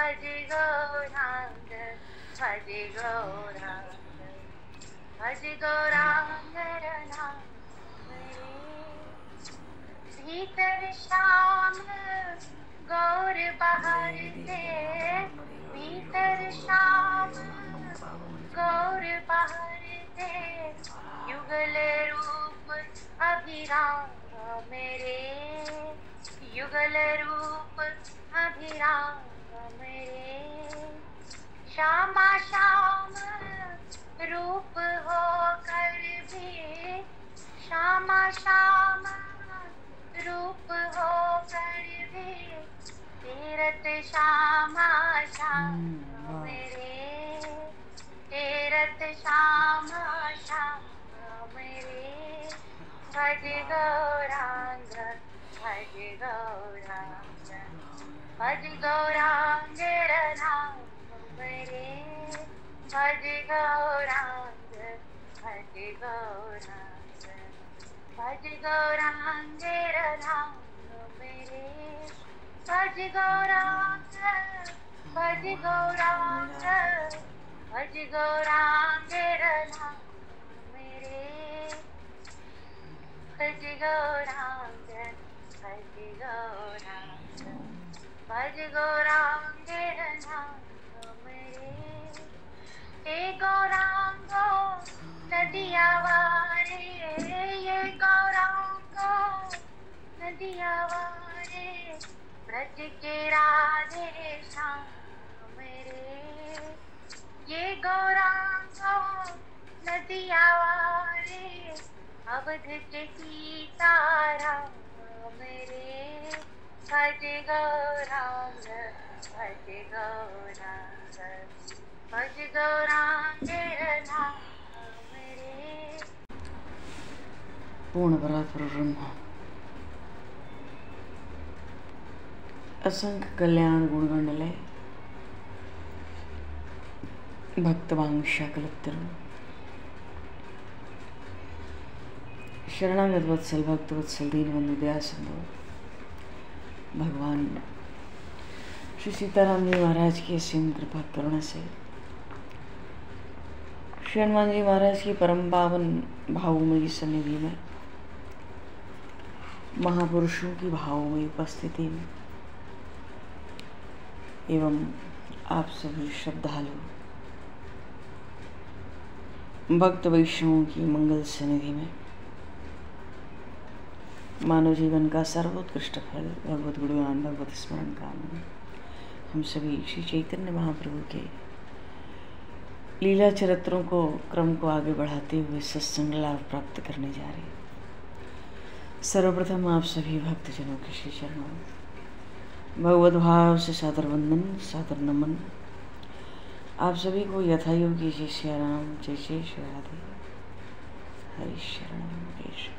भज गौरांग भज गौरांग भज गौरांग नाम रे। भीतर श्याम गौर बाहर से, भीतर श्याम गौर बाहर से, युगल रूप अभिराम रे, युगल रूप अभिराम रे। श्यामा श्याम रूप हो कर भी, श्यामा श्याम रूप हो कर भी, तीरथ श्यामा श्याम रे, तीरथ श्यामा श्याम रे। भज गौरांग भज गौरांग भज गौरांग नाम रे। भज गौरांग भज गौरांग भज गौरांग नाम रे। भज गौरांग भज गौरांग भज गौरांग नाम रे। भज गौरांग भज गौरांग भज गौरांग नाम रे। हे गौरांगो नदिया वारे, ये गौरांगो नदिया वारे, ब्रज के राधे श्याम रे। ये गौरांगो नदिया वारे, अवध के सीताराम रे। भज गौरांग भज गौरांग भज गौरांग नाम रे। पूर्ण परात्पर ब्रह्म असंख्य कल्याण गुणगंडले भक्तवांशा कलत्तरम शरणागत वत्सल भक्त वत्सल दीनबंधु दयासिंधु भगवान श्री सीताराम जी महाराज की असीम कृपा करुणा से श्री हनुमान जी महाराज की परम पावन भावमयी सन्निधि में महापुरुषों की भावमयी उपस्थिति में एवं आप सभी श्रद्धालु भक्त वैष्णवों की मंगल सन्निधि में मानव जीवन का सर्वोत्कृष्ट फल भगवत गुणगान भगवत स्मरण कामना हम सभी श्री चैतन्य महाप्रभु के लीला चरित्रों को क्रम को आगे बढ़ाते हुए सत्संग लाभ प्राप्त करने जा रहे हैं। सर्वप्रथम आप सभी भक्तजनों के श्री चरणों भगवत भाव से सादर वंदन सादर नमन। आप सभी को यथायोग्य जय श्री राम जय जय श्री राधे हरि शरण जय जय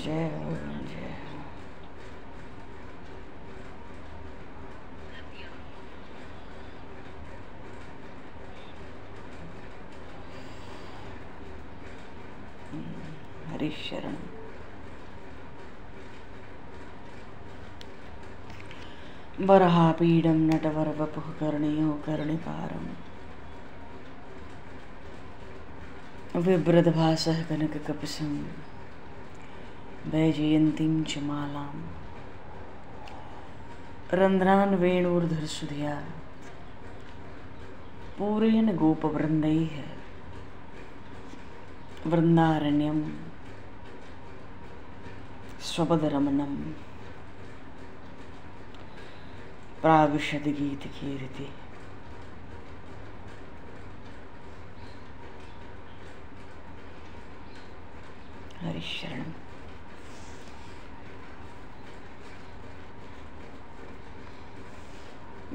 जय। हरि शरण। वराहपीडं नटवर वपुः कर्णयो कर्णिकारम् विभ्रदभासः कनककपिशं वैजयन्तीं च मालाम् रन्ध्रान् वेणुर्धरसुधया पूरेण गोपवृन्दैः वृन्दारण्यं स्वपदरमणं प्राविशद्गीतकीर्ति। हरि शरण।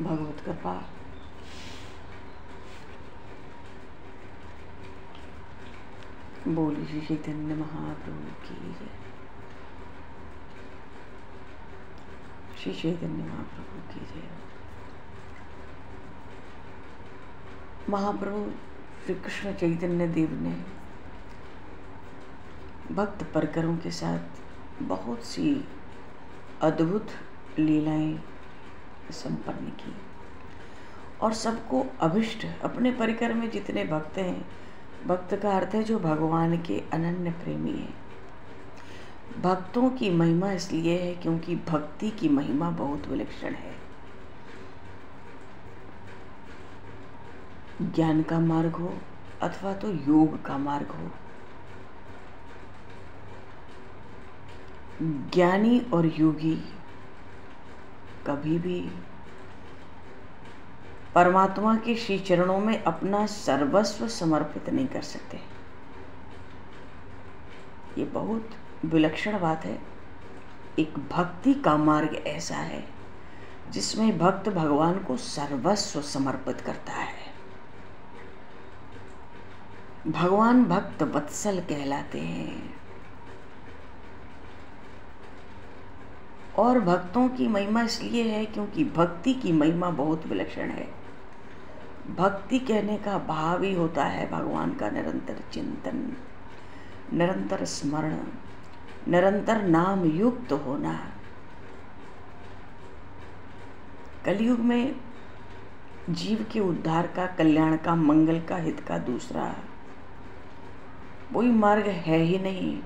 भगवत कृपा बोली श्री चैतन्य महाप्रभु की जय। श्री चैतन्य महाप्रभु की जय। महाप्रभु श्री कृष्ण चैतन्य देव ने भक्त परिकरों के साथ बहुत सी अद्भुत लीलाएं संपन्न की और सबको अभिष्ट। अपने परिकर में जितने भक्त हैं, भक्त का अर्थ है जो भगवान के अनन्य प्रेमी हैं। भक्तों की महिमा इसलिए है क्योंकि भक्ति की महिमा बहुत विलक्षण है। ज्ञान का मार्ग हो अथवा तो योग का मार्ग हो, ज्ञानी और योगी कभी भी परमात्मा के श्री चरणों में अपना सर्वस्व समर्पित नहीं कर सकते। ये बहुत विलक्षण बात है। एक भक्ति का मार्ग ऐसा है जिसमें भक्त भगवान को सर्वस्व समर्पित करता है। भगवान भक्त वत्सल कहलाते हैं और भक्तों की महिमा इसलिए है क्योंकि भक्ति की महिमा बहुत विलक्षण है। भक्ति कहने का भाव ही होता है भगवान का निरंतर चिंतन, निरंतर स्मरण, निरंतर नाम युक्त होना। कलयुग में जीव के उद्धार का, कल्याण का, मंगल का, हित का दूसरा कोई मार्ग है ही नहीं।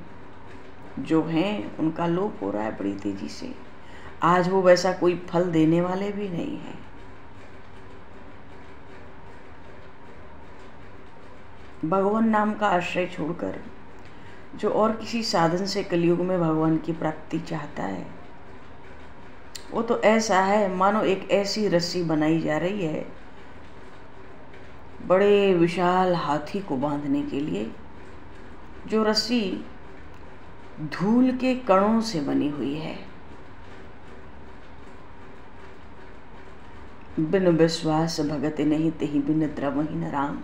जो हैं उनका लोप हो रहा है बड़ी तेजी से। आज वो वैसा कोई फल देने वाले भी नहीं है। भगवान नाम का आश्रय छोड़कर जो और किसी साधन से कलयुग में भगवान की प्राप्ति चाहता है, वो तो ऐसा है मानो एक ऐसी रस्सी बनाई जा रही है बड़े विशाल हाथी को बांधने के लिए, जो रस्सी धूल के कणों से बनी हुई है। बिन विश्वास भगत नहीं तेहि बिन द्रवहि न राम।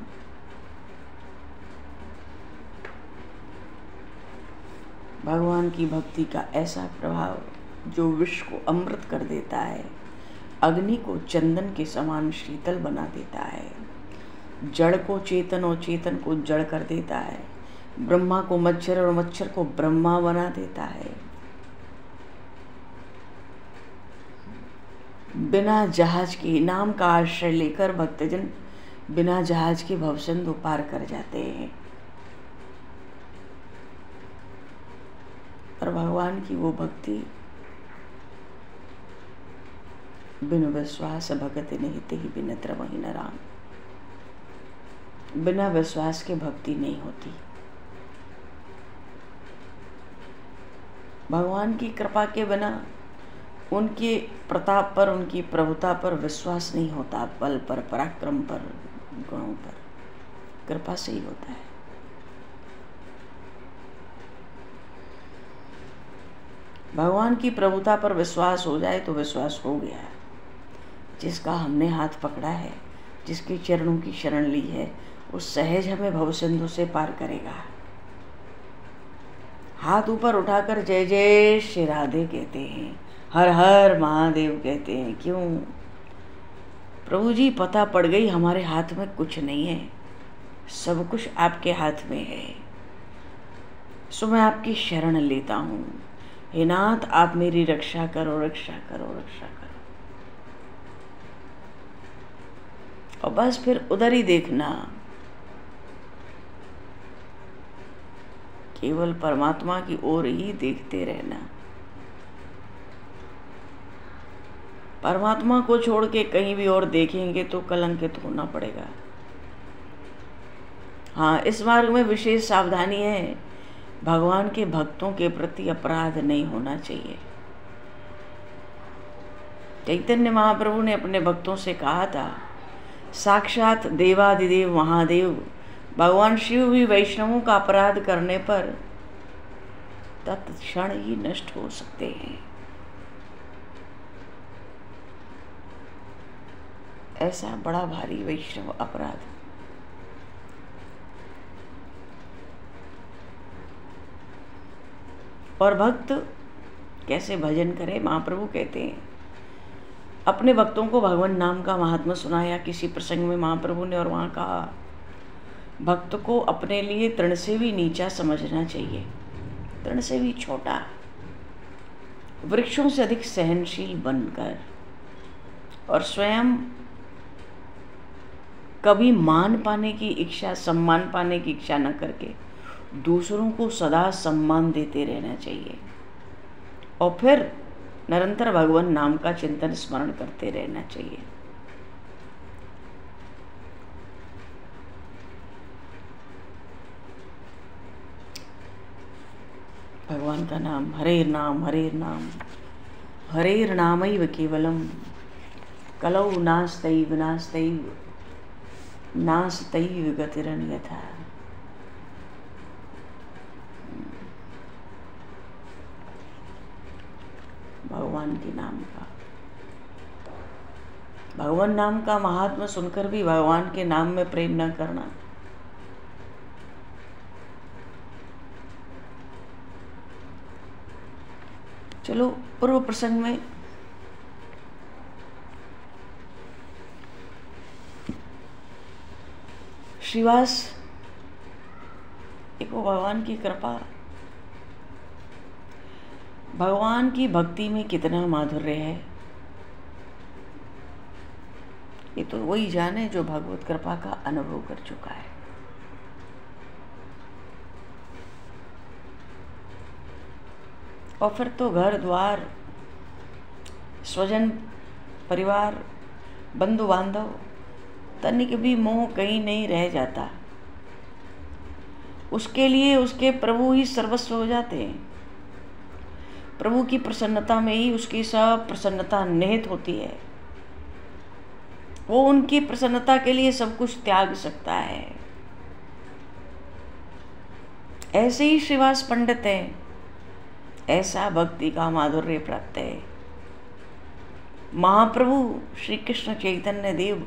भगवान की भक्ति का ऐसा प्रभाव जो विष को अमृत कर देता है, अग्नि को चंदन के समान शीतल बना देता है, जड़ को चेतन और चेतन को जड़ कर देता है, ब्रह्मा को मच्छर और मच्छर को ब्रह्मा बना देता है। बिना जहाज के नाम का आश्रय लेकर भक्तजन बिना जहाज के भवसिंधु पार कर जाते हैं। पर भगवान की वो भक्ति बिन विश्वास भगत नहीं तेहि बिन द्रवहि न राम। बिना विश्वास के भक्ति नहीं होती। भगवान की कृपा के बिना उनके प्रताप पर, उनकी प्रभुता पर विश्वास नहीं होता। बल पर, पराक्रम पर, गुणों पर, कृपा से ही होता है। भगवान की प्रभुता पर विश्वास हो जाए तो विश्वास हो गया। जिसका हमने हाथ पकड़ा है, जिसके चरणों की शरण ली है, वो सहज हमें भवसिंधु से पार करेगा। हाथ ऊपर उठाकर जय जय श्री राधे कहते हैं, हर हर महादेव कहते हैं। क्यों? प्रभु जी पता पड़ गई हमारे हाथ में कुछ नहीं है, सब कुछ आपके हाथ में है। सो मैं आपकी शरण लेता हूँ। हे नाथ आप मेरी रक्षा करो, रक्षा करो, रक्षा करो। और बस फिर उधर ही देखना, केवल परमात्मा की ओर ही देखते रहना। परमात्मा को छोड़ के कहीं भी और देखेंगे तो कलंकित होना पड़ेगा। हाँ, इस मार्ग में विशेष सावधानी है, भगवान के भक्तों के प्रति अपराध नहीं होना चाहिए। चैतन्य महाप्रभु ने अपने भक्तों से कहा था, साक्षात देवादिदेव महादेव भगवान शिव भी वैष्णवों का अपराध करने पर तत्क्षण ही नष्ट हो सकते हैं। ऐसा बड़ा भारी वैष्णव अपराध। और भक्त कैसे भजन करे? महाप्रभु कहते हैं, अपने भक्तों को भगवान नाम का महात्म्य सुनाया किसी प्रसंग में महाप्रभु ने, और वहाँ कहा भक्त को अपने लिए तृण से भी नीचा समझना चाहिए। तृण से भी छोटा, वृक्षों से अधिक सहनशील बनकर और स्वयं कभी मान पाने की इच्छा, सम्मान पाने की इच्छा न करके दूसरों को सदा सम्मान देते रहना चाहिए और फिर निरंतर भगवान नाम का चिंतन स्मरण करते रहना चाहिए। भगवान का नाम, हरेर नाम हरेर नाम, हरेर नामैव केवलम, कलौ नास्तैव नास्तैव नास्तैव गतिरन्यथा। भगवान के नाम का, भगवान नाम का महात्मा सुनकर भी भगवान के नाम में प्रेम न करना, चलो पूर्व प्रसंग में श्रीवास देखो, भगवान की कृपा, भगवान की भक्ति में कितना माधुर्य है ये तो वही जाने जो भगवत कृपा का अनुभव कर चुका है। और फिर तो घर द्वार, स्वजन परिवार, बंधु बांधव, तनिक भी मोह कहीं नहीं रह जाता। उसके लिए उसके प्रभु ही सर्वस्व हो जाते हैं। प्रभु की प्रसन्नता में ही उसकी सब प्रसन्नता निहित होती है। वो उनकी प्रसन्नता के लिए सब कुछ त्याग सकता है। ऐसे ही श्रीवास पंडित है, ऐसा भक्ति का माधुर्य प्राप्त है। महाप्रभु श्री कृष्ण चैतन्य देव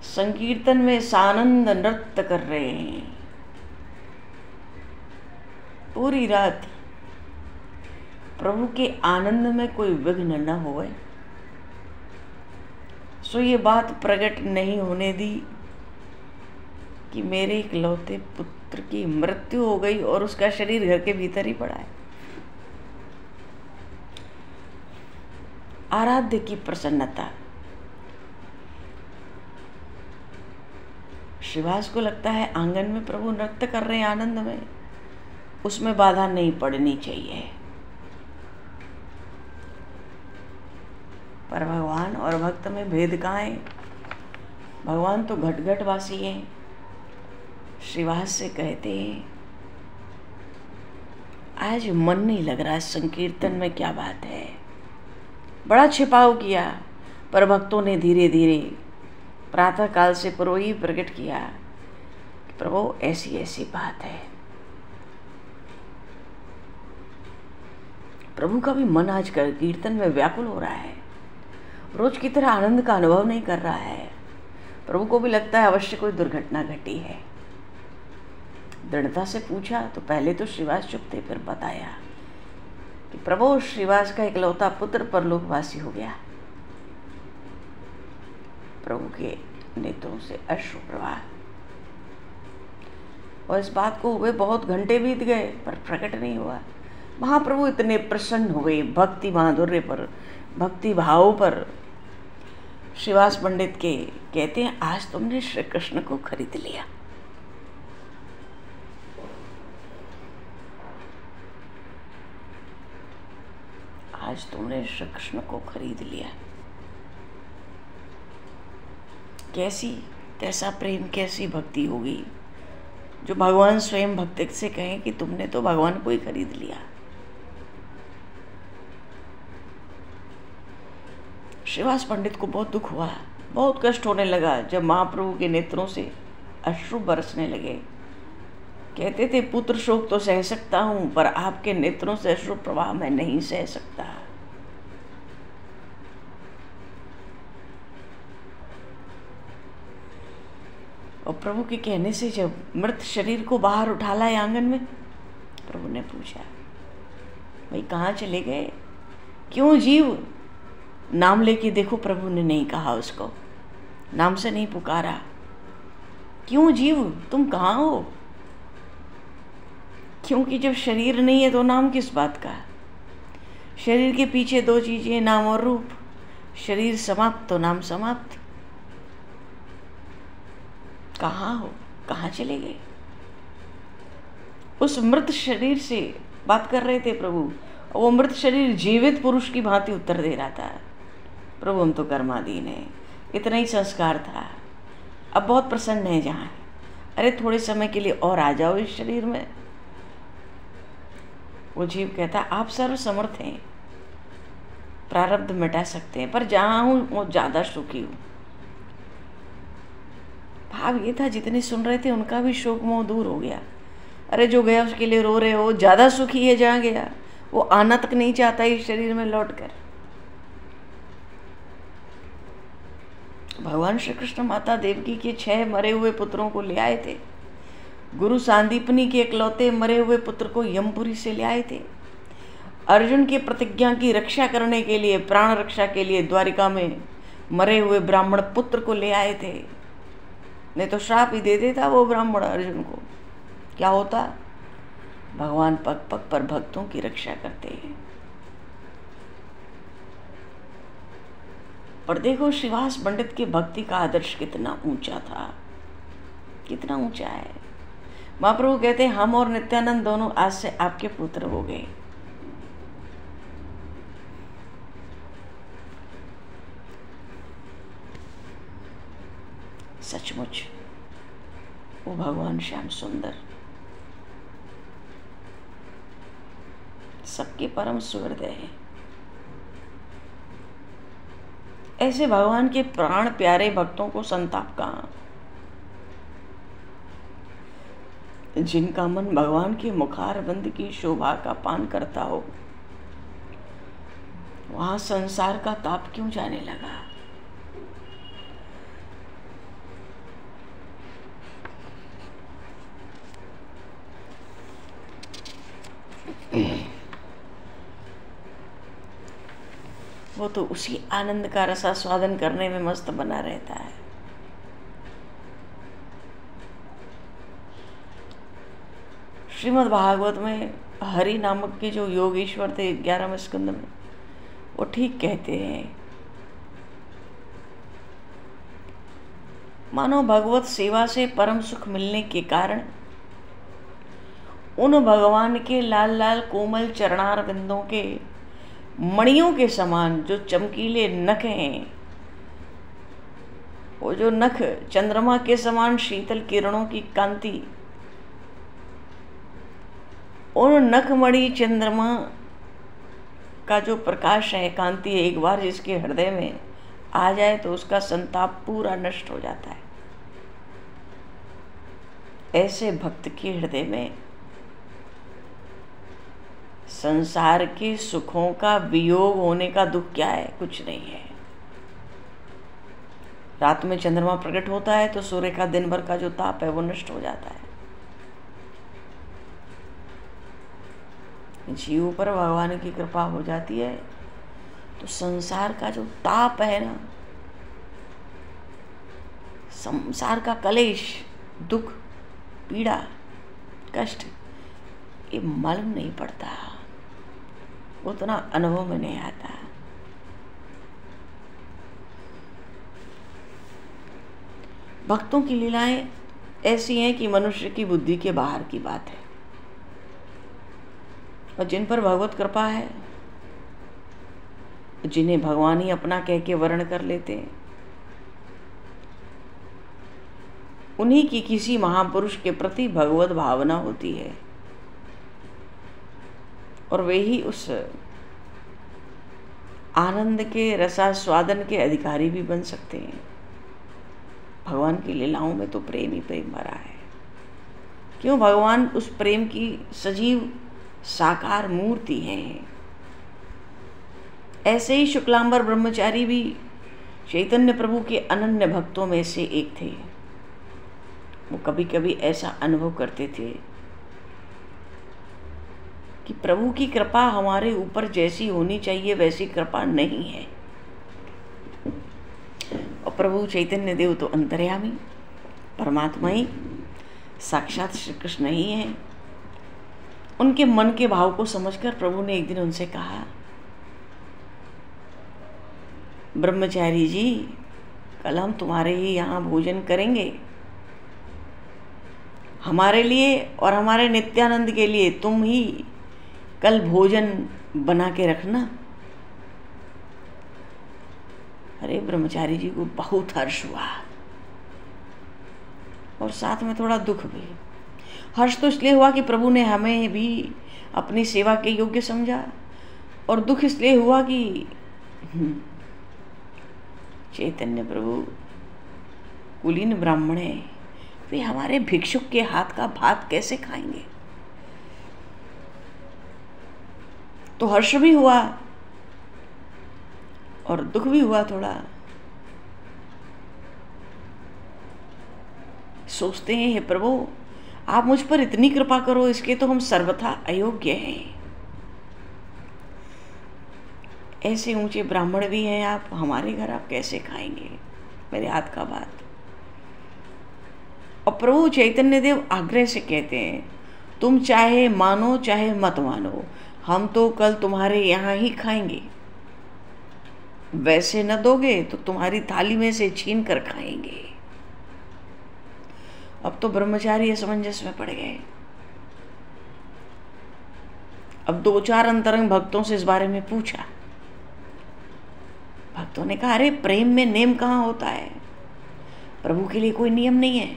संकीर्तन में सानंद नृत्य कर रहे हैं पूरी रात। प्रभु के आनंद में कोई विघ्न न होए, सो ये बात प्रकट नहीं होने दी कि मेरे इकलौते पुत्र की मृत्यु हो गई और उसका शरीर घर के भीतर ही पड़ा है। आराध्य की प्रसन्नता, श्रीवास को लगता है आंगन में प्रभु नृत्य कर रहे हैं आनंद में, उसमें बाधा नहीं पड़नी चाहिए। पर भगवान और भक्त में भेद कहाँ है? भगवान तो घट घट वासी हैं। श्रीवास से कहते हैं आज मन नहीं लग रहा, संकीर्तन में क्या बात है। बड़ा छिपाव किया, पर भक्तों ने धीरे धीरे प्रातः काल से पूर्व ही प्रकट किया कि प्रभु ऐसी ऐसी बात है। प्रभु का भी मन आज कर कीर्तन में व्याकुल हो रहा है, रोज की तरह आनंद का अनुभव नहीं कर रहा है। प्रभु को भी लगता है अवश्य कोई दुर्घटना घटी है। दृढ़ता से पूछा तो पहले तो श्रीवास चुप थे, फिर बताया कि प्रभु श्रीवास का इकलौता पुत्र परलोकवासी हो गया। प्रभु के नेत्रों से अश्रु प्रवाह, और इस बात को हुए बहुत घंटे बीत गए पर प्रकट नहीं हुआ। महाप्रभु इतने प्रसन्न हो गए भक्ति माधुर्य पर, भक्ति भाव पर। श्रीवास पंडित के कहते हैं आज तुमने श्री कृष्ण को खरीद लिया। आज तुमने श्री कृष्ण को खरीद लिया। कैसा प्रेम, कैसी भक्ति होगी जो भगवान स्वयं भक्त से कहें कि तुमने तो भगवान को ही खरीद लिया। श्रीवास पंडित को बहुत दुख हुआ, बहुत कष्ट होने लगा जब महाप्रभु के नेत्रों से अश्रु बरसने लगे। कहते थे पुत्र शोक तो सह सकता हूं, पर आपके नेत्रों से अश्रु प्रवाह मैं नहीं सह सकता। और प्रभु के कहने से जब मृत शरीर को बाहर उठा लाए आंगन में, प्रभु ने पूछा भाई कहाँ चले गए, क्यों जीव? नाम लेके देखो, प्रभु ने नहीं कहा उसको, नाम से नहीं पुकारा। क्यों जीव, तुम कहाँ हो? क्योंकि जब शरीर नहीं है तो नाम किस बात का? शरीर के पीछे दो चीजें, नाम और रूप। शरीर समाप्त तो नाम समाप्त। कहाँ हो, कहाँ चले गए? उस मृत शरीर से बात कर रहे थे प्रभु। वो मृत शरीर जीवित पुरुष की भांति उत्तर दे रहा था, प्रभु हम तो कर्माधीन है, इतना ही संस्कार था, अब बहुत प्रसन्न है जहाँ। अरे थोड़े समय के लिए और आ जाओ इस शरीर में। वो जीव कहता आप सर्वसमर्थ हैं, प्रारब्ध मिटा सकते हैं, पर जहाँ हूँ वो ज़्यादा सुखी हूँ। भाव ये था जितने सुन रहे थे उनका भी शोक मोह दूर हो गया। अरे जो गया उसके लिए रो रहे हो, ज़्यादा सुखी है जहाँ गया, वो आना तक नहीं चाहता इस शरीर में लौटकर। भगवान श्री कृष्ण माता देवकी के 6 मरे हुए पुत्रों को ले आए थे। गुरु सांदीपनी के इकलौते मरे हुए पुत्र को यमपुरी से ले आए थे। अर्जुन की प्रतिज्ञा की रक्षा करने के लिए, प्राण रक्षा के लिए द्वारिका में मरे हुए ब्राह्मण पुत्र को ले आए थे। नहीं तो श्राप ही दे देता वो ब्राह्मण अर्जुन को। क्या होता? भगवान पग पग पर भक्तों की रक्षा करते हैं। पर देखो श्रीवास पंडित के भक्ति का आदर्श कितना ऊंचा था, कितना ऊंचा है। महाप्रभु कहते हैं हम और नित्यानंद दोनों आज से आपके पुत्र हो गए। सचमुच वो भगवान श्याम सुंदर सबके परम सुहृदय है। ऐसे भगवान के प्राण प्यारे भक्तों को संताप कहाँ? जिनका मन भगवान के मुखारबंद की शोभा का पान करता हो, वहां संसार का ताप क्यों जाने लगा? वो तो उसी आनंद का रसास्वादन करने में मस्त बना रहता है। श्रीमद् भागवत में हरि नामक के जो योगेश्वर थे 11वें स्कंद में, वो ठीक कहते हैं, मानो भगवत सेवा से परम सुख मिलने के कारण उन भगवान के लाल लाल कोमल चरणार बिंदों के मणियों के समान जो चमकीले नख हैं, वो जो नख चंद्रमा के समान शीतल किरणों की कांति, उन नखमणि चंद्रमा का जो प्रकाश है, कांति है, एक बार जिसके हृदय में आ जाए तो उसका संताप पूरा नष्ट हो जाता है। ऐसे भक्त के हृदय में संसार के सुखों का वियोग होने का दुख क्या है? कुछ नहीं है। रात में चंद्रमा प्रकट होता है तो सूर्य का दिन भर का जो ताप है वो नष्ट हो जाता है। जीव पर भगवान की कृपा हो जाती है तो संसार का जो ताप है ना, संसार का कलेश, दुख, पीड़ा, कष्ट, ये मालूम नहीं पड़ता, उतना अनुभव में नहीं आता। भक्तों की लीलाएं ऐसी हैं कि मनुष्य की बुद्धि के बाहर की बात है। और जिन पर भगवत कृपा है, जिन्हें भगवान ही अपना कह के वर्ण कर लेते हैं, उन्हीं की किसी महापुरुष के प्रति भगवत भावना होती है और वे ही उस आनंद के रसास्वादन के अधिकारी भी बन सकते हैं। भगवान की लीलाओं में तो प्रेम ही प्रेम भरा है। क्यों? भगवान उस प्रेम की सजीव साकार मूर्ति है। ऐसे ही शुक्लांबर ब्रह्मचारी भी चैतन्य प्रभु के अनन्य भक्तों में से एक थे। वो कभी कभी ऐसा अनुभव करते थे कि प्रभु की कृपा हमारे ऊपर जैसी होनी चाहिए वैसी कृपा नहीं है। और प्रभु चैतन्य देव तो अंतर्यामी परमात्मा ही साक्षात श्री कृष्ण ही है। उनके मन के भाव को समझकर प्रभु ने एक दिन उनसे कहा, ब्रह्मचारी जी, कल हम तुम्हारे ही यहाँ भोजन करेंगे। हमारे लिए और हमारे नित्यानंद के लिए तुम ही कल भोजन बना के रखना। अरे ब्रह्मचारी जी को बहुत हर्ष हुआ और साथ में थोड़ा दुख भी। हर्ष तो इसलिए हुआ कि प्रभु ने हमें भी अपनी सेवा के योग्य समझा, और दुख इसलिए हुआ कि चैतन्य प्रभु कुलीन ब्राह्मण है, वे हमारे भिक्षुक के हाथ का भात कैसे खाएंगे। तो हर्ष भी हुआ और दुख भी हुआ थोड़ा। सोचते हैं, हे प्रभु, आप मुझ पर इतनी कृपा करो, इसके तो हम सर्वथा अयोग्य हैं। ऐसे ऊंचे ब्राह्मण भी हैं आप, हमारे घर आप कैसे खाएंगे मेरे हाथ का भात। और प्रभु चैतन्य देव आग्रह से कहते हैं, तुम चाहे मानो चाहे मत मानो, हम तो कल तुम्हारे यहाँ ही खाएंगे। वैसे न दोगे तो तुम्हारी थाली में से छीन कर खाएंगे। अब तो ब्रह्मचारी असमंजस में पड़ गए। अब 2-4 अंतरंग भक्तों से इस बारे में पूछा। भक्तों ने कहा, अरे प्रेम में नेम कहाँ होता है, प्रभु के लिए कोई नियम नहीं है।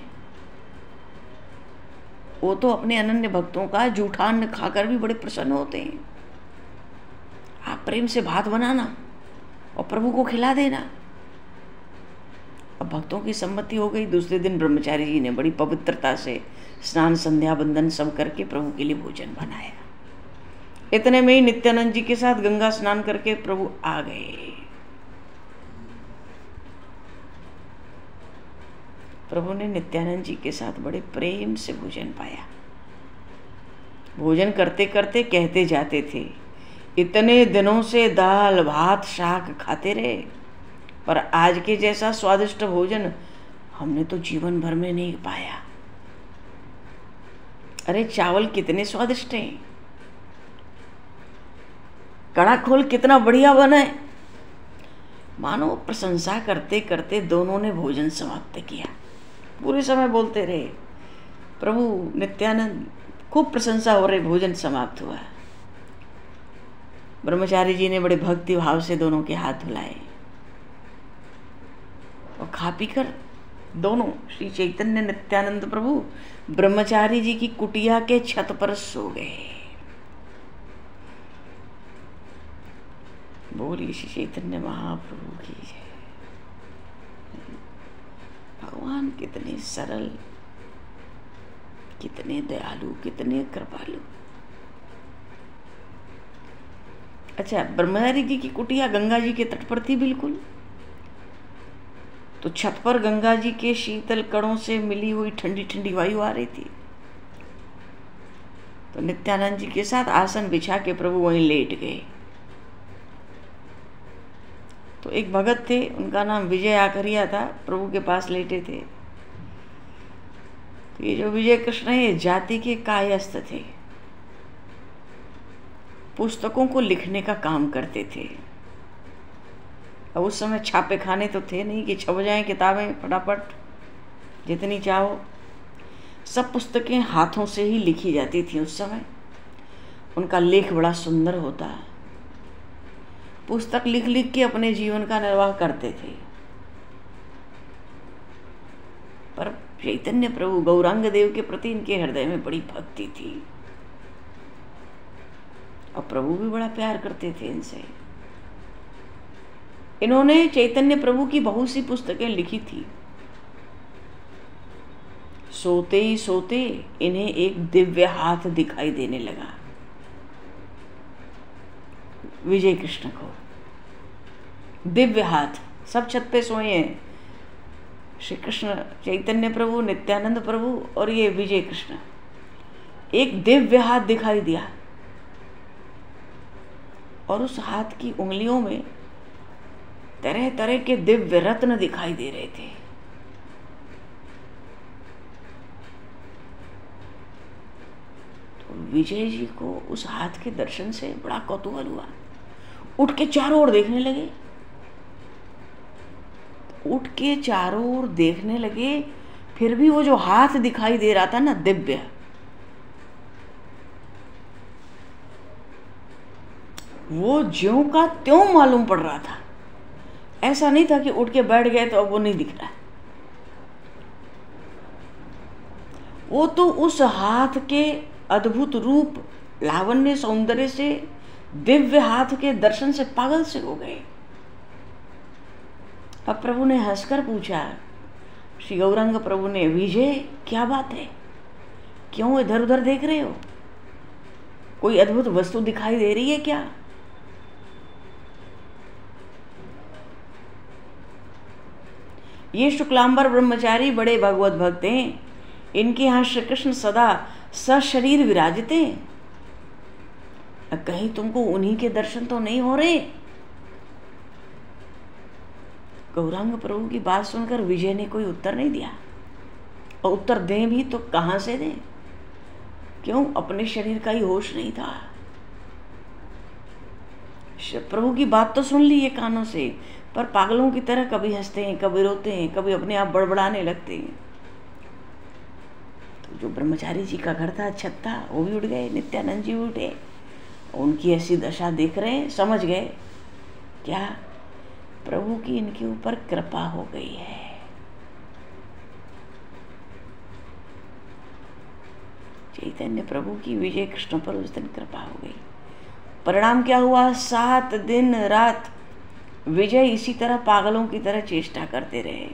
वो तो अपने अनन्य भक्तों का जूठा अन्न खाकर भी बड़े प्रसन्न होते हैं। आप प्रेम से भात बनाना और प्रभु को खिला देना। अब भक्तों की सम्मति हो गई। दूसरे दिन ब्रह्मचारी जी ने बड़ी पवित्रता से स्नान संध्या बंदन सब करके प्रभु के लिए भोजन बनाया। इतने में ही नित्यानंद जी के साथ गंगा स्नान करके प्रभु आ गए। प्रभु ने नित्यानंद जी के साथ बड़े प्रेम से भोजन पाया। भोजन करते करते कहते जाते थे, इतने दिनों से दाल भात शाक खाते रहे, पर आज के जैसा स्वादिष्ट भोजन हमने तो जीवन भर में नहीं पाया। अरे चावल कितने स्वादिष्ट हैं, कड़ा खोल कितना बढ़िया बना है। मानो प्रशंसा करते करते दोनों ने भोजन समाप्त किया। पूरे समय बोलते रहे। प्रभु नित्यानंद खूब प्रशंसा हो रही, भोजन समाप्त हुआ। ब्रह्मचारी जी ने बड़े भक्ति भाव से दोनों के हाथ धुलाए और खा पी कर दोनों श्री चैतन्य नित्यानंद प्रभु ब्रह्मचारी जी की कुटिया के छत पर सो गए। बोलिए श्री चैतन्य महाप्रभु की जय। भगवान कितने सरल, कितने दयालु, कितने कृपालु। अच्छा, ब्रह्मचारी जी की कुटिया गंगा जी के तट पर थी बिल्कुल। तो छत पर गंगा जी के शीतल कणों से मिली हुई ठंडी ठंडी वायु आ रही थी। तो नित्यानंद जी के साथ आसन बिछा के प्रभु वहीं लेट गए। तो एक भगत थे, उनका नाम विजय आकरिया था, प्रभु के पास लेटे थे। तो ये जो विजय कृष्ण है, जाति के कायस्थ थे, पुस्तकों को लिखने का काम करते थे। अब उस समय छापे खाने तो थे नहीं कि छप जाएं किताबें फटाफट जितनी चाहो। सब पुस्तकें हाथों से ही लिखी जाती थी उस समय। उनका लेख बड़ा सुंदर होता। पुस्तक लिख लिख के अपने जीवन का निर्वाह करते थे। पर चैतन्य प्रभु गौरांग देव के प्रति इनके हृदय में बड़ी भक्ति थी और प्रभु भी बड़ा प्यार करते थे इनसे। इन्होंने चैतन्य प्रभु की बहुत सी पुस्तकें लिखी थी। सोते ही सोते इन्हें एक दिव्य हाथ दिखाई देने लगा विजय कृष्ण को। दिव्य हाथ, सब छत पे सोए हैं, श्री कृष्ण चैतन्य प्रभु, नित्यानंद प्रभु और ये विजय कृष्ण। एक दिव्य हाथ दिखाई दिया और उस हाथ की उंगलियों में तरह तरह के दिव्य रत्न दिखाई दे रहे थे। तो विजय जी को उस हाथ के दर्शन से बड़ा कौतूहल हुआ। उठ के चारों ओर देखने लगे, फिर भी वो जो हाथ दिखाई दे रहा था ना, दिव्य, वो ज्यों का त्यों मालूम पड़ रहा था। ऐसा नहीं था कि उठ के बैठ गए तो अब वो नहीं दिख रहा है। वो तो उस हाथ के अद्भुत रूप, लावण्य, सौंदर्य से, दिव्य हाथ के दर्शन से पागल से हो गए। अब प्रभु ने हंसकर पूछा, श्री गौरांग प्रभु ने, विजय क्या बात है, क्यों इधर उधर देख रहे हो? कोई अद्भुत वस्तु दिखाई दे रही है क्या? ये शुक्लांबर ब्रह्मचारी बड़े भगवत भक्त हैं, इनके यहाँ श्री कृष्ण सदा सशरीर विराजते हैं, कहीं तुमको उन्हीं के दर्शन तो नहीं हो रहे? गौरांग प्रभु की बात सुनकर विजय ने कोई उत्तर नहीं दिया, और उत्तर दें भी तो कहाँ से दें? क्यों? अपने शरीर का ही होश नहीं था। प्रभु की बात तो सुन ली ये कानों से, पर पागलों की तरह कभी हंसते हैं, कभी रोते हैं, कभी अपने आप बड़बड़ाने लगते हैं। तो जो ब्रह्मचारी जी का घर था, छत था, वो भी उठ गए, नित्यानंद जी भी उठे, उनकी ऐसी दशा देख रहे हैं, समझ गए क्या? प्रभु की इनके ऊपर कृपा हो गई है। चैतन्य प्रभु की विजय कृष्ण पर उस दिन कृपा हो गई। परिणाम क्या हुआ? 7 दिन रात विजय इसी तरह पागलों की तरह चेष्टा करते रहे।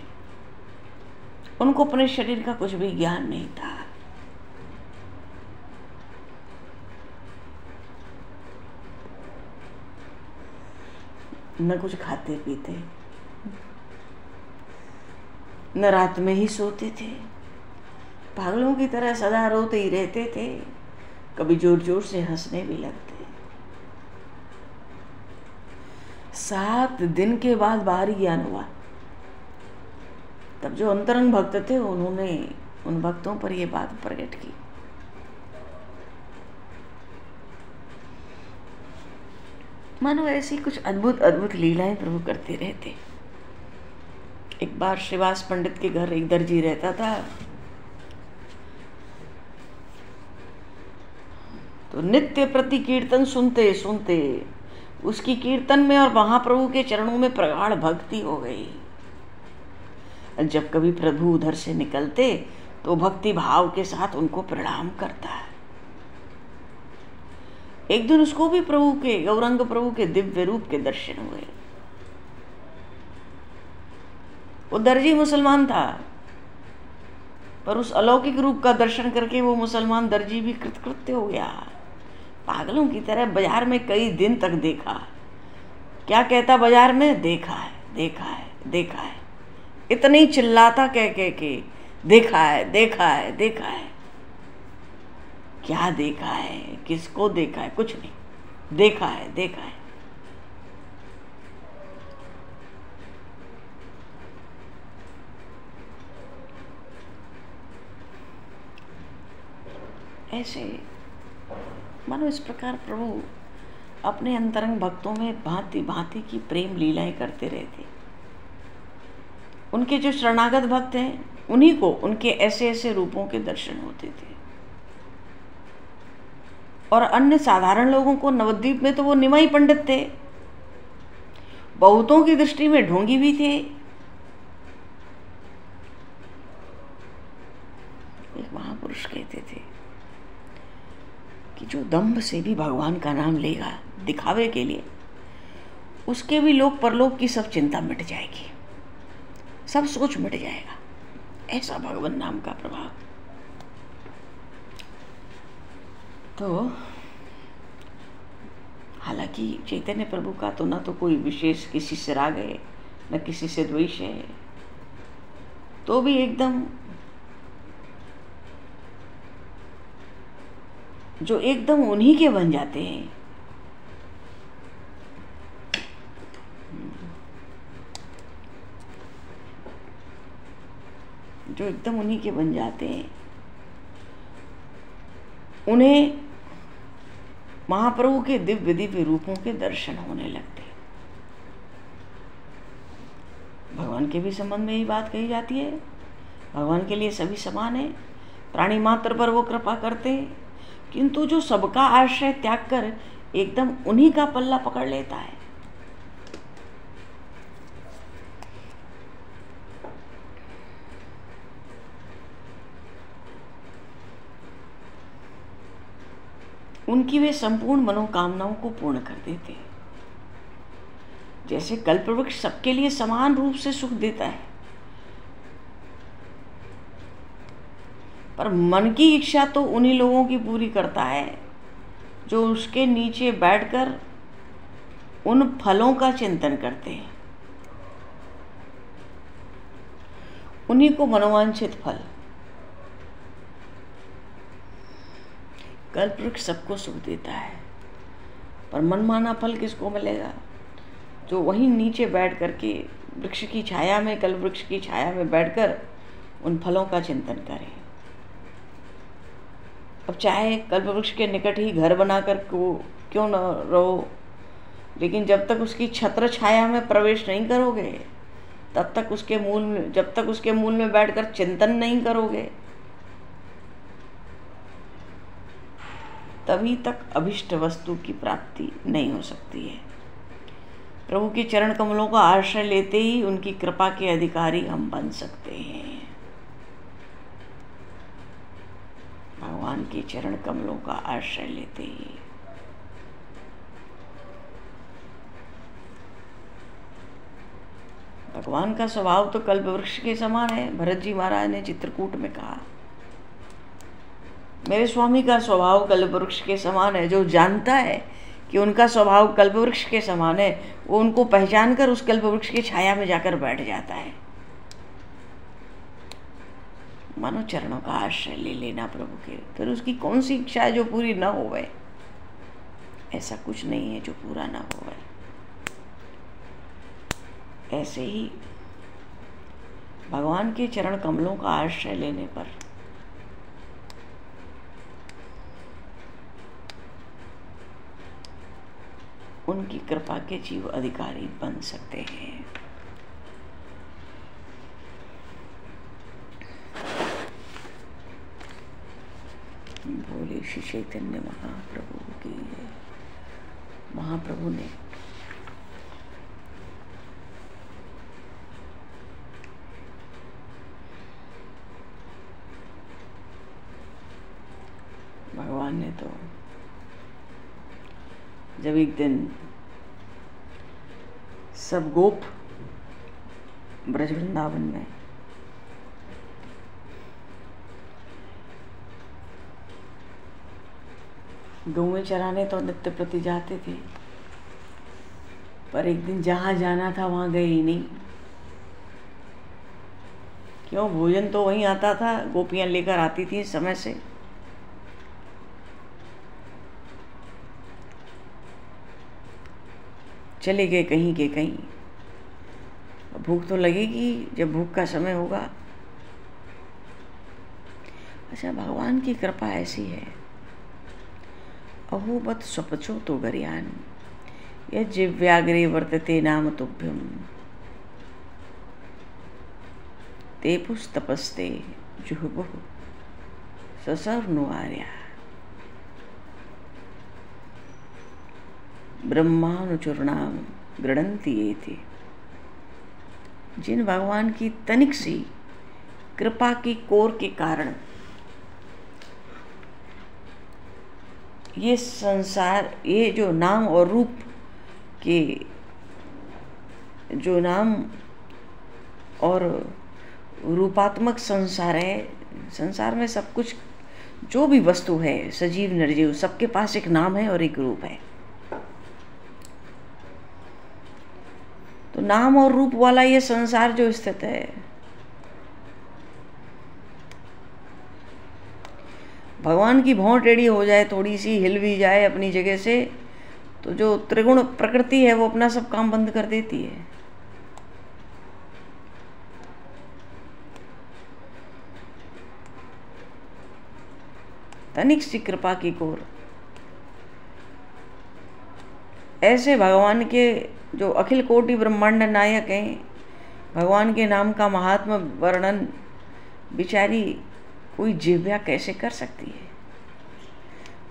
उनको अपने शरीर का कुछ भी ज्ञान नहीं था। न कुछ खाते पीते, न रात में ही सोते थे, पागलों की तरह सदा रोते ही रहते थे, कभी जोर जोर से हंसने भी लगते। 7 दिन के बाद बाहरी ज्ञान हुआ। तब जो अंतरंग भक्त थे, उन्होंने उन भक्तों पर यह बात प्रकट की। मानो ऐसी कुछ अद्भुत अद्भुत लीलाएं प्रभु करते रहते। एक बार श्रीवास पंडित के घर एक दर्जी रहता था, तो नित्य प्रति कीर्तन सुनते सुनते उसकी कीर्तन में और महाप्रभु के चरणों में प्रगाढ़ भक्ति हो गई। जब कभी प्रभु उधर से निकलते तो भक्ति भाव के साथ उनको प्रणाम करता है। एक दिन उसको भी प्रभु के, गौरांग प्रभु के दिव्य रूप के दर्शन हुए। वो दर्जी मुसलमान था, पर उस अलौकिक रूप का दर्शन करके वो मुसलमान दर्जी भी कृतकृत्य हो गया। पागलों की तरह बाजार में कई दिन तक देखा। क्या कहता बाजार में? देखा है, देखा है, देखा है। इतनी चिल्लाता कह कह के, देखा है, देखा है, देखा है। क्या देखा है? किसको देखा है? कुछ नहीं, देखा है, देखा है। ऐसे मानो इस प्रकार प्रभु अपने अंतरंग भक्तों में भांति भांति की प्रेम लीलाएं करते रहते। उनके जो शरणागत भक्त हैं, उन्हीं को उनके ऐसे ऐसे रूपों के दर्शन होते थे। और अन्य साधारण लोगों को, नवद्वीप में तो वो निमाई पंडित थे, बहुतों की दृष्टि में ढोंगी भी थे। एक महापुरुष कहते थे कि जो दंभ से भी भगवान का नाम लेगा दिखावे के लिए, उसके भी लोक परलोक की सब चिंता मिट जाएगी, सब सोच मिट जाएगा। ऐसा भगवान नाम का प्रभाव। तो हालांकि चैतन्य प्रभु का तो ना तो कोई विशेष किसी से राग है, न किसी से द्वेष है, तो भी एकदम जो एकदम उन्हीं के बन जाते हैं। जो एकदम उन्हीं के बन जाते हैं, उन्हें महाप्रभु के दिव्य दिव्य रूपों के दर्शन होने लगते। भगवान के भी संबंध में यही बात कही जाती है। भगवान के लिए सभी समान है, प्राणी मात्र पर वो कृपा करते हैं, किंतु जो सबका आश्रय त्याग कर एकदम उन्हीं का पल्ला पकड़ लेता है, उनकी वे संपूर्ण मनोकामनाओं को पूर्ण कर देते हैं। जैसे कल्पवृक्ष सबके लिए समान रूप से सुख देता है, पर मन की इच्छा तो उन्हीं लोगों की पूरी करता है जो उसके नीचे बैठकर उन फलों का चिंतन करते हैं। उन्हीं को मनोवांछित फल। कल्पवृक्ष सबको सुख देता है, पर मनमाना फल किसको मिलेगा? जो वहीं नीचे बैठ करके वृक्ष की छाया में, कल्पवृक्ष की छाया में बैठकर उन फलों का चिंतन करे। अब चाहे कल्पवृक्ष के निकट ही घर बनाकर क्यों न रहो, लेकिन जब तक उसकी छत्र छाया में प्रवेश नहीं करोगे, तब तक उसके मूल में, जब तक उसके मूल में बैठकर चिंतन नहीं करोगे, तभी तक अभिष्ट वस्तु की प्राप्ति नहीं हो सकती है। प्रभु के चरण कमलों का आश्रय लेते ही उनकी कृपा के अधिकारी हम बन सकते हैं। भगवान के चरण कमलों का आश्रय लेते ही। भगवान का स्वभाव तो कल्पवृक्ष के समान है। भरत जी महाराज ने चित्रकूट में कहा, मेरे स्वामी का स्वभाव कल्पवृक्ष के समान है। जो जानता है कि उनका स्वभाव कल्पवृक्ष के समान है, वो उनको पहचान कर उस कल्पवृक्ष की छाया में जाकर बैठ जाता है। मानो चरणों का आश्रय ले लेना प्रभु के, फिर उसकी कौन सी इच्छा है जो पूरी ना होवे? ऐसा कुछ नहीं है जो पूरा ना होवे। ऐसे ही भगवान के चरण कमलों का आश्रय लेने पर उनकी कृपा के जीव अधिकारी बन सकते हैं। बोले श्री चैतन्य महाप्रभु की। महाप्रभु ने भगवान ने तो जब एक दिन सब गोप ब्रज वृंदावन में गौएं चराने तो नित्य प्रति जाते थे, पर एक दिन जहाँ जाना था वहाँ गए ही नहीं। क्यों? भोजन तो वहीं आता था, गोपियाँ लेकर आती थी समय से। चले गए कहीं के कहीं। भूख तो लगेगी जब भूख का समय होगा। अच्छा, भगवान की कृपा ऐसी है। अहोबत स्वपचो तो गर्यान यज्जिव्याग्रे वर्तते नाम तुभ्यम तेपुस्तपस्ते जुहुबुः ससर्नो आर्या ब्रह्मानुचूर्णाम गृणन्ति एते। जिन भगवान की तनिक सी कृपा की कोर के कारण ये संसार, ये जो नाम और रूप के, जो नाम और रूपात्मक संसार है, संसार में सब कुछ जो भी वस्तु है, सजीव निर्जीव, सबके पास एक नाम है और एक रूप है। तो नाम और रूप वाला ये संसार जो स्थित है, भगवान की भौं टेढ़ी हो जाए, थोड़ी सी हिल भी जाए अपनी जगह से, तो जो त्रिगुण प्रकृति है वो अपना सब काम बंद कर देती है। तनिक सी कृपा की कोर ऐसे भगवान के जो अखिल कोटि ब्रह्मांड नायक हैं, भगवान के नाम का महात्मा वर्णन बिचारी कोई जिह्वा कैसे कर सकती है?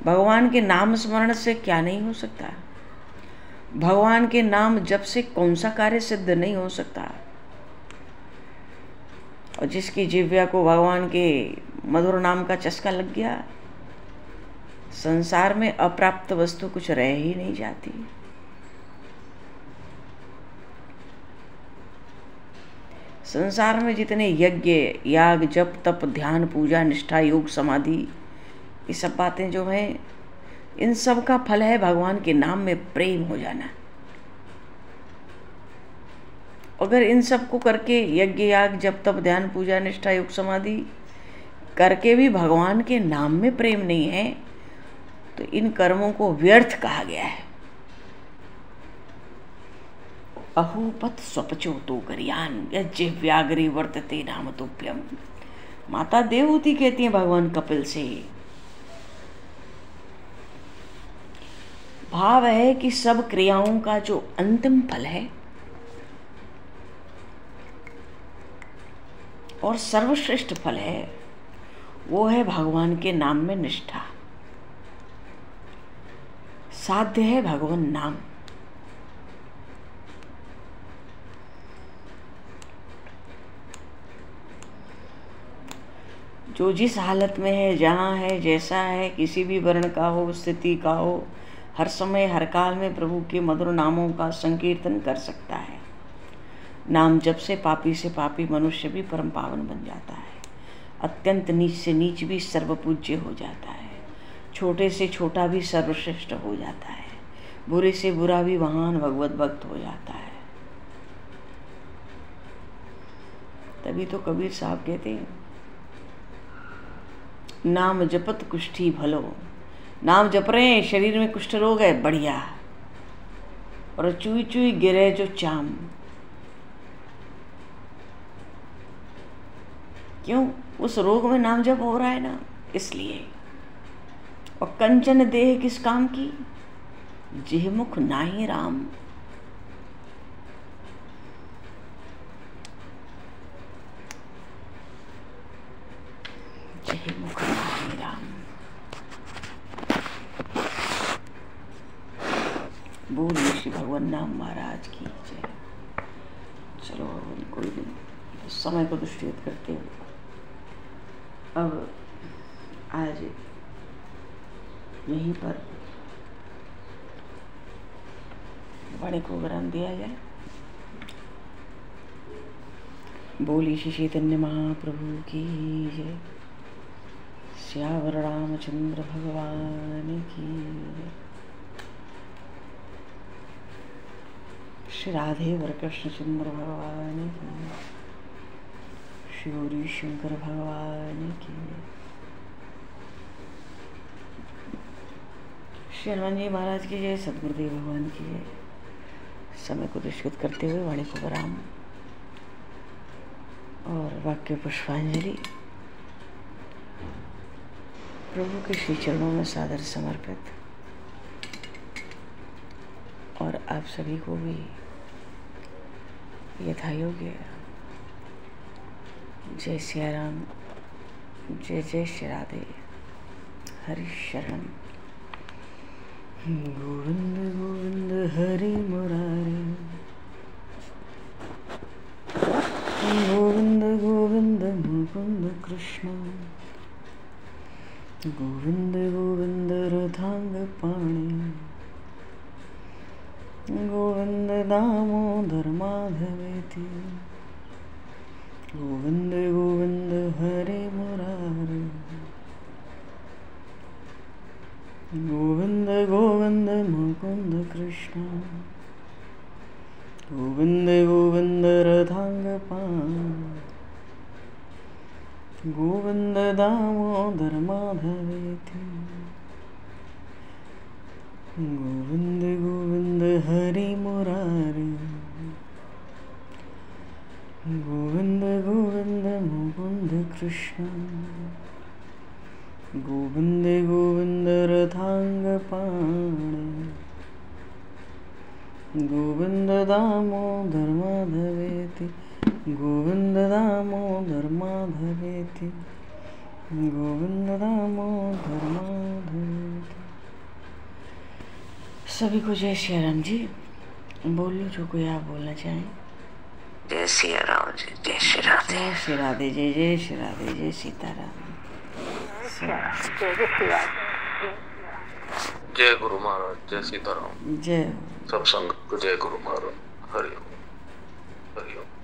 भगवान के नाम स्मरण से क्या नहीं हो सकता? भगवान के नाम जप से कौन सा कार्य सिद्ध नहीं हो सकता? और जिसकी जिह्वा को भगवान के मधुर नाम का चस्का लग गया, संसार में अप्राप्त वस्तु कुछ रह ही नहीं जाती। संसार में जितने यज्ञ, याग, जप, तप, ध्यान, पूजा, निष्ठा, योग, समाधि, ये सब बातें जो हैं, इन सब का फल है भगवान के नाम में प्रेम हो जाना। अगर इन सब को करके यज्ञ, याग, जप, तप, ध्यान, पूजा, निष्ठा, योग, समाधि करके भी भगवान के नाम में प्रेम नहीं है, तो इन कर्मों को व्यर्थ कहा गया है। अहुपत स्वपचो तो गरियान यज्ञव्याग्री वर्तते नाम तुभ्यम। माता देवहूति कहती हैं भगवान कपिल से, भाव है कि सब क्रियाओं का जो अंतिम फल है और सर्वश्रेष्ठ फल है, वो है भगवान के नाम में निष्ठा। साध्य है भगवान नाम। जो जिस हालत में है, जहाँ है, जैसा है, किसी भी वर्ण का हो, स्थिति का हो, हर समय हर काल में प्रभु के मधुर नामों का संकीर्तन कर सकता है। नाम जप से पापी मनुष्य भी परम पावन बन जाता है। अत्यंत नीच से नीच भी सर्वपूज्य हो जाता है। छोटे से छोटा भी सर्वश्रेष्ठ हो जाता है। बुरे से बुरा भी महान भगवत भक्त हो जाता है। तभी तो कबीर साहब कहते हैं, नाम जपत कुष्ठी भलो। नाम जप रहे हैं, शरीर में कुष्ठ रोग है, बढ़िया। और चुई चुई गिरे जो चाम। क्यों? उस रोग में नाम जप हो रहा है ना, इसलिए। और कंचन देह किस काम की? जिह मुख नाही राम। जिह मुख नाही राम। बोल श्री भगवान नाम महाराज की जय। चलो कोई नहीं, समय को दृष्टिगत करते हुए अब आज यहीं पर वाणी को विराम दिया जाए। बोली श्री चैतन्य महाप्रभु की जय। श्यावर रामचंद्र भगवान की जय। श्री राधे वर कृष्ण चंद्र भगवान की। श्री गौरी शंकर भगवान की। श्री हनुमान जी महाराज की जय। सदगुरुदेव भगवान की जय। समय को दृष्टिगत करते हुए वाणी को विराम और वाक्य पुष्पांजलि प्रभु के श्री चरणों में सादर समर्पित। और आप सभी को भी यथायोग्य जय सिया राम, जय जय श्री राधे, हरि शरण। गोविंद गोविंद हरि मुरारी, गोविंद गोविंद मुकुंद कृष्ण, गोविंद गोविंद रथांग पाणि, गोविंद दामोदर माधवेति, गोविंद गोविंद हरि मुरारी, गोविंद गोविंद मुकुंद कृष्ण, गोविंद गोविंद रथांग पाणि, गोविंद दामोदर माधवेति, गोविंद गोविंद हरि मुरारी, गोविंद गोविंद मुकुंद कृष्ण, गोविंद गोविंद रथांग पाणि, गोविंद दामोदर माधवेति, गोविंद दामोदर माधवेति, गोविंद दामोदर माधवेति। सभी को जय श्री राम जी। बोल लो जो कोई आप बोलना चाहें। जय श्री राम जी, जय श्री राधे, जय श्री राधे, जय जय श्री राधे, जय सीताराम। जय गुरु महाराज, जय सीताराम, जय सब संगत को जय गुरु महाराज। हरि ओम, हरि ओम।